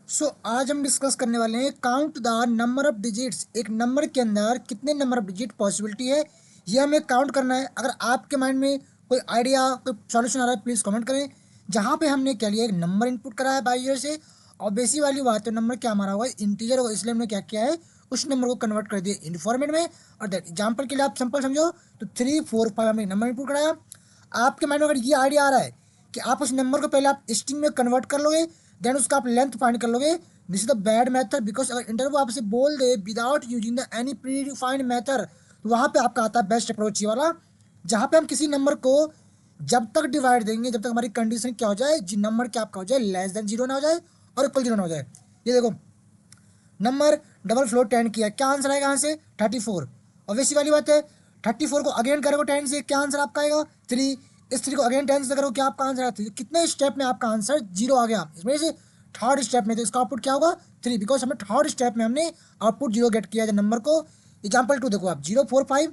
आज हम डिस्कस करने वाले हैं count the number of digits. एक नंबर के अंदर कितने नंबर ऑफ डिजिट पॉसिबिलिटी है, ये हमें काउंट करना है। अगर आपके माइंड में कोई आइडिया कोई सॉल्यूशन आ रहा है प्लीज़ कमेंट करें। जहाँ पे हमने क्या लिया, एक नंबर इनपुट करा है बाई से, और बेसिक वाली बात है नंबर क्या हमारा होगा, इंटीजर होगा, इसलिए हमने क्या किया है उस नंबर को कन्वर्ट कर दिया इन फॉर्मेट में। और एग्जाम्पल के लिए आप सिंपल समझो तो 3 4 5 हमने नंबर इनपुट कराया। आपके माइंड में अगर ये आइडिया आ रहा है कि आप उस नंबर को पहले आप स्ट्रिंग में कन्वर्ट कर लोगे, देन उसका आप लेंथ फाइंड कर लोगे। This is the bad method, because अगर इंटरव्यू आपसे बोल दे without using the any predefined method, तो वहाँ पे आपका आता है बेस्ट अप्रोच ये वाला, जहाँ पे हम किसी नंबर को जब तक डिवाइड देंगे जब तक हमारी कंडीशन क्या हो जाए, जी नंबर क्या आपका हो जाए लेस देन जीरो ना हो जाए और इक्वल जीरो ना हो जाए। ये देखो नंबर डबल फ्लोर 10 किया, क्या आंसर आएगा यहाँ से 34। और वैसी वाली बात है 34 को अगेन करोगे 10 से, क्या आंसर आपका आएगा 3। इस 3 को अगेन 10 से करो, क्या आपका आंसर आएगा 3। कितने स्टेप में आपका आंसर जीरो आ गया, इसमें से थर्ड स्टेप में, तो इसका आउटपुट क्या होगा 3, बिकॉज हमें थर्ड स्टेप में हमने आउटपुट जीरो गेट किया है नंबर को। एग्जाम्पल 2 देखो आप 045,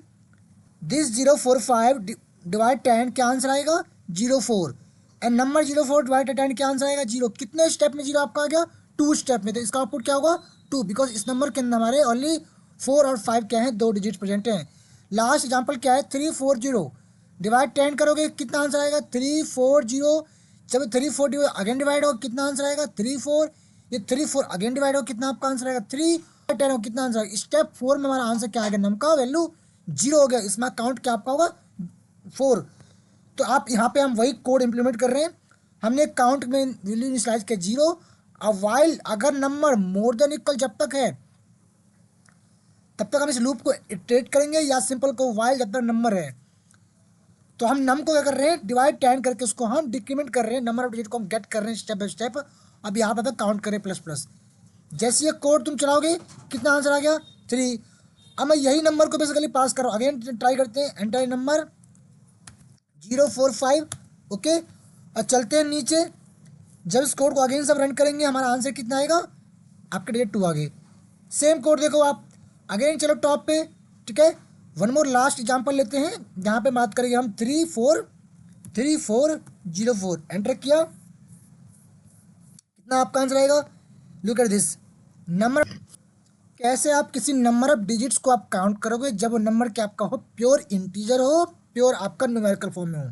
दिस 045 डिवाइड 10, क्या आंसर आएगा 04। एंड नंबर 04 डिवाइड 10, क्या आंसर आएगा 0। कितने स्टेप में जीरो आपका आ गया 2 स्टेप में, तो इसका आउटपुट क्या होगा 2, बिकॉज इस नंबर के अंदर हमारे ओनली 4 और 5 क्या है 2 डिजिट प्रेजेंट हैं। लास्ट एग्जाम्पल क्या है 340 डिवाइड 10 करोगे, कितना आंसर आएगा 340। जब 340 अगेन डिवाइड हो कितना आंसर आएगा 34। ये 34 अगेन डिवाइड हो कितना आपका आंसर आएगा 3। 10 हो कितना आंसर आएगा, स्टेप 4 में हमारा आंसर क्या आएगा, नंबर का वैल्यू जीरो हो गया, इसमें काउंट क्या आपका होगा 4। तो आप यहाँ पे हम वही कोड इंप्लीमेंट कर रहे हैं। हमने काउंट में वैल्यू इनिशियलाइज किया जीरो। अब वाइल अगर नंबर मोर देन इक्वल जब तक है तब तक हम इस लूप को इटरेट करेंगे, या सिंपल को वाइल जब तक नंबर है। तो हम नम को क्या कर रहे हैं डिवाइड 10 करके उसको हम डिक्रीमेंट कर रहे हैं, नंबर ऑफ डिजिट को हम गेट कर रहे हैं स्टेप बाय स्टेप। अब यहाँ पे काउंट करें प्लस प्लस, जैसे ये कोड तुम चलाओगे कितना आंसर आ गया 3। अब मैं यही नंबर को बेसिकली पास कर रहा हूँ, अगेन ट्राई करते हैं, एंटर नंबर 045। ओके, और चलते हैं नीचे। जब इस कोड को अगेन सब रन करेंगे हमारा आंसर कितना आएगा, आपके डिजिट 2 आ गए। सेम कोड देखो आप, अगेन चलो टॉप पे, ठीक है। वन मोर लास्ट एग्जाम्पल लेते हैं, जहाँ पे बात करेंगे हम 3404, एंटर किया, कितना आपका आंसर आएगा। Look at this number. कैसे आप किसी नंबर ऑफ डिजिट्स को आप काउंट करोगे जब वो नंबर क्या आपका हो प्योर इंटीजर हो, प्योर आपका न्यूमेरिकल फॉर्म में हो।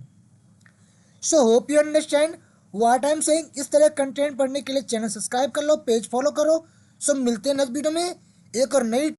So hope you understand what I am saying. इस तरह कंटेंट पढ़ने के लिए चैनल सब्सक्राइब कर लो, पेज फॉलो करो। सो मिलते हैं नेक्स्ट वीडियो में एक और नई